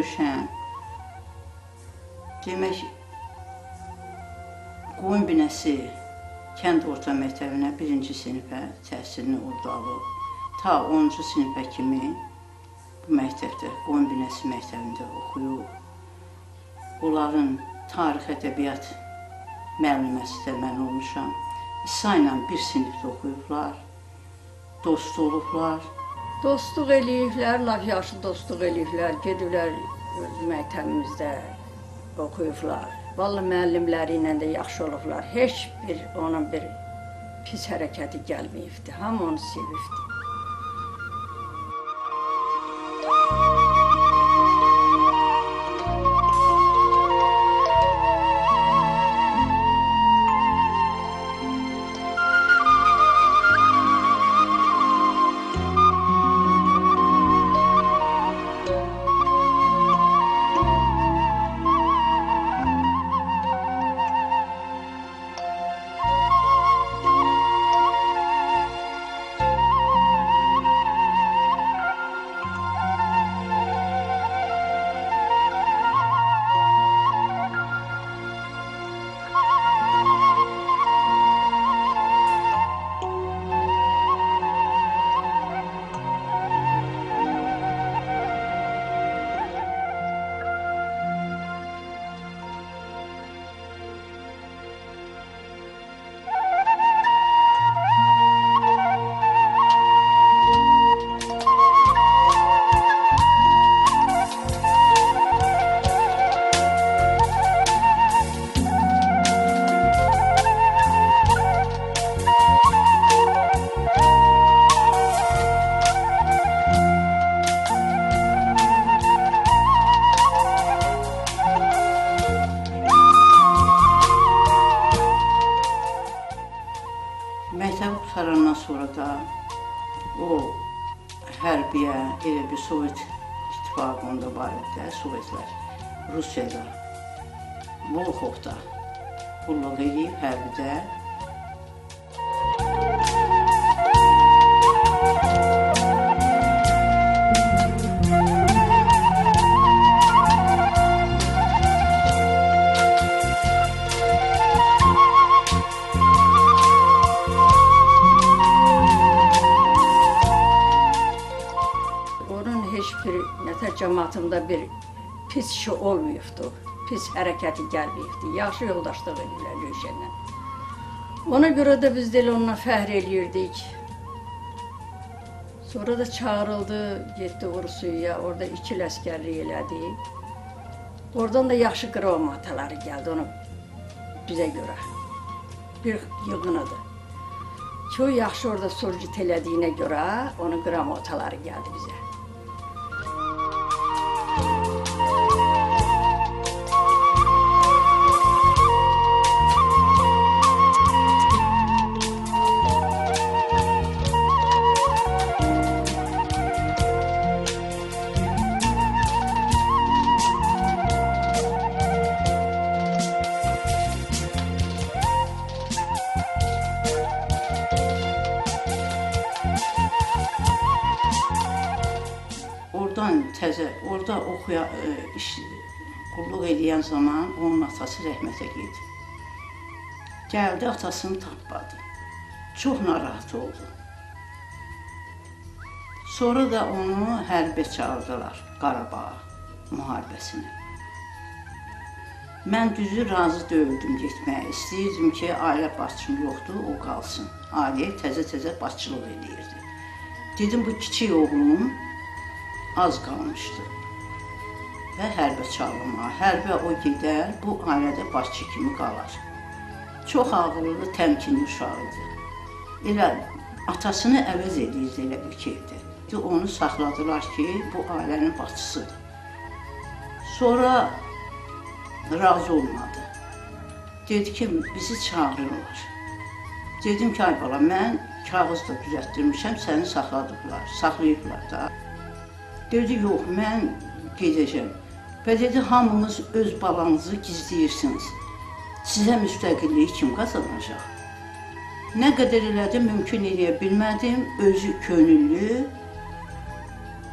böyümüşəm. Demək, Qoyun Binəsi kənd orta məktəbinə 1-ci sinifə təhsilini orada alıb. Ta 10-cu sinifə kimi bu məktəbdə, Qoyun Binəsi məktəbində oxuyub. Onların tarix, ədəbiyyat müəlliməsi də mən olmuşam. İsa ilə bir sinifdə oxuyublar, dost olublar. Dostluq eləyiblər, laf yaxşı dostluq eləyiblər, gediblər öz məktəbimizdə oxuyublar. Vallahi müəllimləri ilə də yaxşı olublar. Heç bir onun bir pis hərəkəti gəlməyibdi, hamı onu sevibdi. Məktəbi qutarandan sonra da o hərbiyə, elə bir Sovet İttifaqında var idi, Sovetlər, Rusiyada, Volxovda qulluq edib hərbidə. Cəmaatımda bir pis işi olmayıbdı, pis hərəkəti gəlməyibdi, yaxşı yoldaşlıq edirlər Rövşənlə. Ona görə də biz də onunla fəxr eləyirdik. Sonra da çağırıldı, getdi Urusuyaya, orada 2 il əsgərlik elədi. Oradan da yaxşı qravmataları gəldi onu bizə görə. Bir yığınıdır. Çox yaxşı orada surgit elədiyinə görə onun qravmataları gəldi bizə. Orada qulluq edən zaman onun atası rəhmətə getdi. Gəldi, atasını tapmadı. Çox narahat oldu. Sonra da onu hərbə çağırdılar Qarabağa müharibəsinə. Mən düzü razı deyildim getməyə. İstəyirdim ki, ailə başçım yoxdur, o qalsın. Ailəyə təzə-təzə başçılıq edirdi. Dedim, bu kiçik oğlum az qalmışdı və hərbə çağırmağa. Hərbə o gedər, bu ailədə başçı kimi qalar. Çox ağıllı, təmkinli uşaq idi. Elə atasını əvəz edirdi elə bir keyfdə. Onu saxladılar ki, bu ailənin başçısıdır. Sonra razı olmadı. Dedi ki, bizi çağırırlar. Dedim ki, ay bala, mən kağız da düzəltdirmişəm, səni saxlayıblar da. Dedi, yox, mən gedəcəm. Və dedi, hamınız öz balanızı gizləyirsiniz. Sizə müstəqilliyi kim qazanacaq? Nə qədər elədim, mümkün eləyə bilmədim. Özü könüllü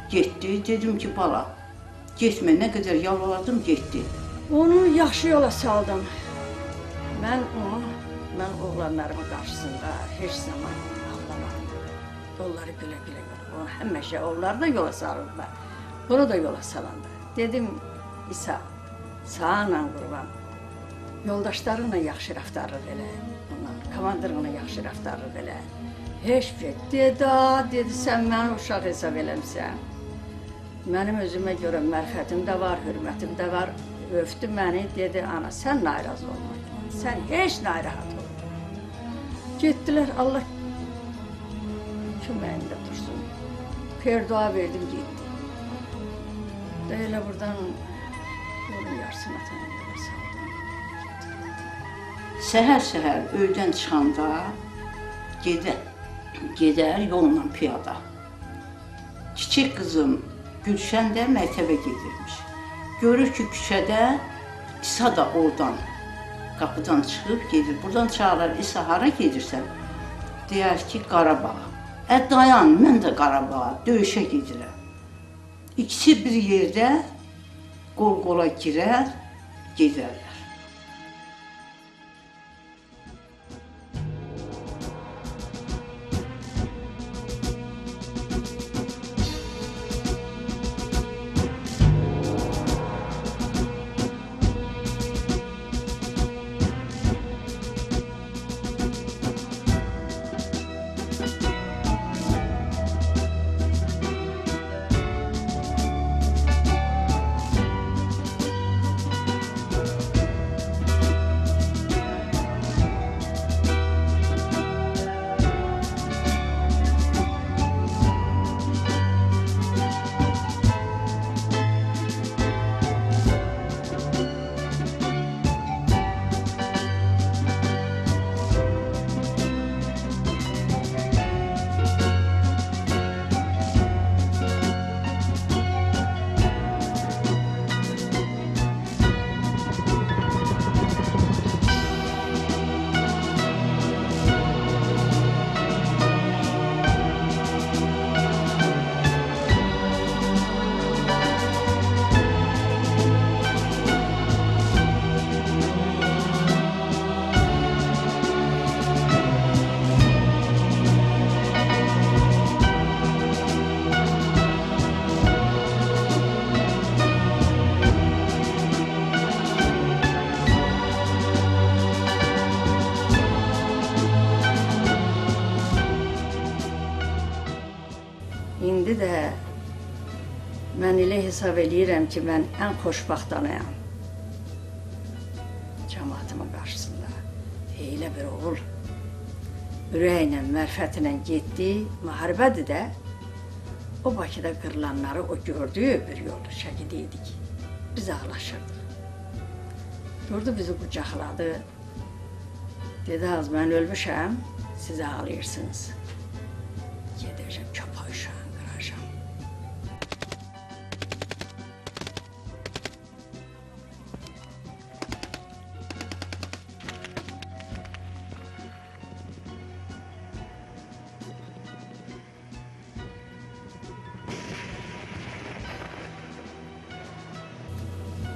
getdi. Dedim ki, bala, Getmə, nə qədər yalvardım, getdi. Onu yaxşı yola saldım. Mən oğlanlarımın qarşısında heç zaman ağlamadım. Onları gülə-gülə yola. Onu həmişə onlar da yola salırlar. Bunu da yola salanda. Dedim, İsa, sağla qurban. Yoldaşlarınla yaxşı raftarlıq elə. Komandırınla yaxşı raftarlıq elə. Heç bir dedi, sən məni uşaq hesab eləmsən. Mənim özümə görə mərfətim də var, hürmətim də var. Öftü məni, dedi, ana, sən narahat olma. Sən heç narahat olma. Getdilər, Allah köməyində dursun. Xeyr dua verdim, getdi. Da elə buradan yolun yarısına tanıdılar, saldım. Səhər-səhər öydən çıxanda gedər yolla piyada. Kiçik qızım Gülşən də məktəbə gedirmiş. Görür ki, küçədə İsa da oradan, qapıdan çıxıb gedir. Buradan çağırır, İsa, hara gedirsən? Deyər ki, Qarabağa. Dayan, mən də Qarabağa, döyüşə gedirəm. İkisi bir yerdə qol-qola girər, gedərlər. İndi də mən elə hesab edirəm ki, mən ən xoşbaxt anayam. Cəmaatımın qarşısında elə bir oğul ürəklə, mərfətlə getdi, müharibədir də. O Bakıda qırılanları o gördü, bir yolda şəhid idik. Biz ağlaşırdıq. Gördü, bizi qucaqladı. Dedi, az mən ölmüşəm, siz ağlayırsınız. Gedəcəm, köpək uşağın qıracam.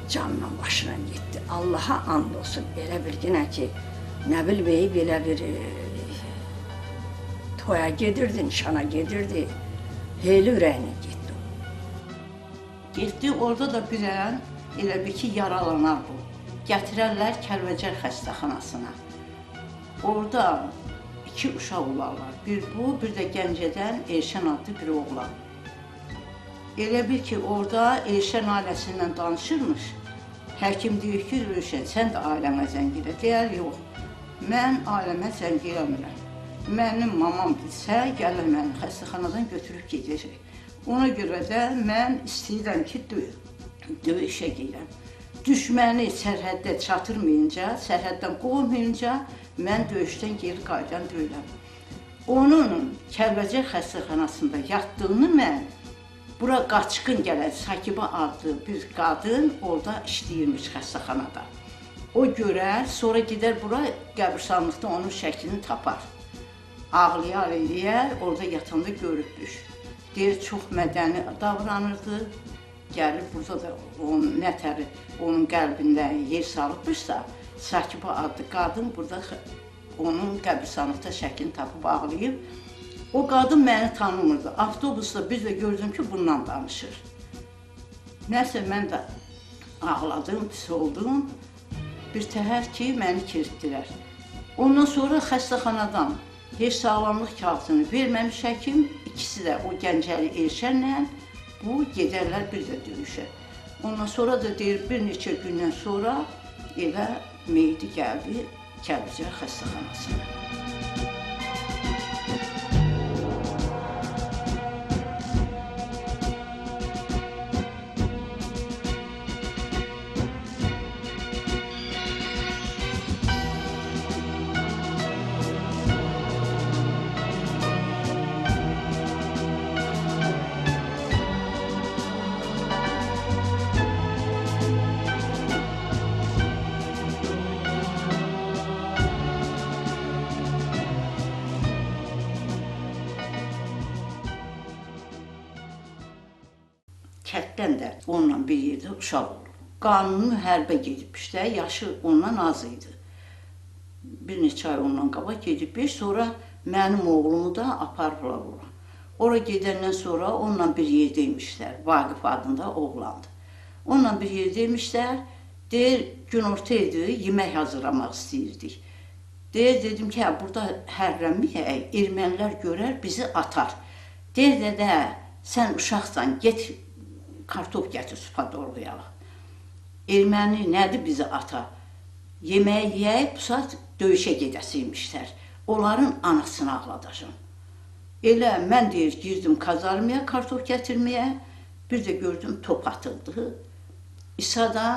Canla başına getdi. Allaha and olsun, belə bir günə ki, nə bilməyib, belə bir toya gedirdi, nişana gedirdi. Heyli ürəyinə getdi. Getdi, orada da bilən, elə bir ki, yaralanar bu. Gətirərlər Kəlbəcər xəstəxanasına. Orada 2 uşaq olarlar. Bir bu, bir də Gəncədən Elşən adlı bir oğlan. Elə bir ki, orada Elşən ailəsindən danışırmış. Həkim deyir ki, Rövşən, sən də ailəmə zəng elə. Deyər, yox, mən ailəmə zəng eləmirəm. Mənim mamam bilsə, gəlir məni xəstəxanadan götürüb gedəcək. Ona görə də mən istəyirəm ki, döyüşə gedirəm. Düşməni sərhəddə çatırmayınca, sərhəddən qovmayınca, mən döyüşdən geri qayıdan deyiləm. Onun Kəlbəcər xəstəxanasında yatdığını mən, bura qaçqın gələn Sakibə adlı bir qadın orada işləyirmiş xəstəxanada. O görər, sonra gedər bura qəbirstanlıqda onun şəklini tapar. Ağlayar, eləyər, orada yatanda görübdür. Deyir, çox mədəni davranırdı, gəlib burada da onun nətəri onun qəlbində yer salıbmışsa, Sakibə adlı qadın burada onun qəbristanlıqda şəklini tapıb ağlayıb. O qadın məni tanımırdı. Avtobusda bir də gördüm ki, bundan danışır. Nəsə mən də ağladım, pis oldum. Bir təhər ki, məni kiritdilər. Ondan sonra xəstəxanadan heç sağlamlıq kağızını verməmiş həkim, ikisi də o Gəncəli Elşənlə bu gedərlər bir də döyüşə. Ondan sonra da deyir, bir neçə gündən sonra elə meyidi gəldi Kəlbəcər xəstəxanasına. Kətdən də onunla bir yerdə uşaq olub. Qanuni hərbə gedibmiş də, yaşı ondan az idi. Bir neçə ay ondan qabaq gedibmiş, sonra mənim oğlumu da aparıblar ora. Ora gedəndən sonra onunla bir yerdəymişlər, Vaqif adında oğlandı. Onunla bir yerdəymişlər, deyir, günorta idi, yemək hazırlamaq istəyirdik. Deyir, dedim ki, burada hərrənməyək, ermənilər görər, bizi atar. Deyir, dədə, sən uşaqsan, get, kartof gətir, supa doğrayalım. Erməni nədir bizi ata? Yeməyi yeyib, bu saat döyüşə gedəsiymişlər. Onların anasını ağladacam. Elə mən deyir, girdim kazarmaya, kartof gətirməyə. Bir də gördüm, top atıldı. İsa da,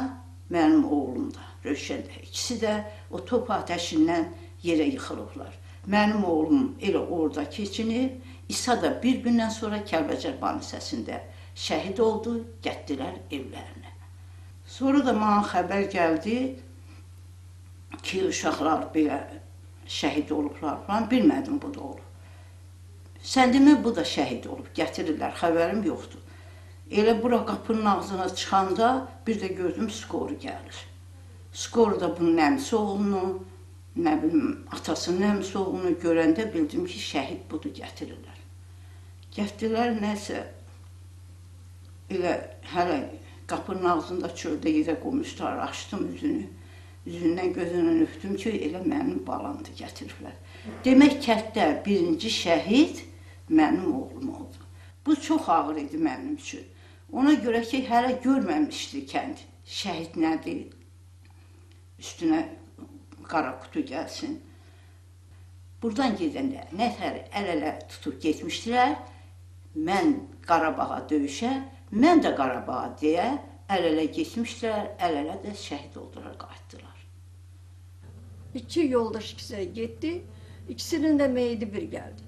mənim oğlum da, Rövşən də. İkisi də o top ateşindən yerə yıxılıblar. Mənim oğlum elə orada keçinib. İsa da bir gündən sonra Kəlbəcər banisəsində şəhid oldu, getdilər evlərinə. Sonra da mənə xəbər gəldi ki, uşaqlar belə şəhid olublar. Mən bilmədim bu da olub. Sən demə, bu da şəhid olub, gətirirlər, xəbərim yoxdur. Elə bura qapının ağzına çıxanda bir də gördüm, skoru gəlir. Skoru da bunun əmisi oğlunu, nə bilim, atasının əmisi oğlunu görəndə bildim ki, şəhid budur, gətirirlər. Gətirdilər, nəsə, elə hələ qapının ağzında çöldə yerə qoymuşlar, açdım üzünü. Üzündən gözündən öpdüm ki, elə mənim balamdır, gətiriblər. Demək, kənddə birinci şəhid mənim oğlum oldu. Bu çox ağır idi mənim üçün. Ona görə ki, hələ görməmişdi kənd. Şəhid nədir? Üstünə qara qutu gəlsin. Buradan gedəndə nətər əl-ələ tutub getmişdilər. Mən Qarabağa döyüşə, mən də Qarabağa deyə əl-ələ geçmişdilər, əl-ələ də şəhid oldular, qayıtdılar. İki yoldaş ikisi getdi, ikisinin də meyidi bir gəldi.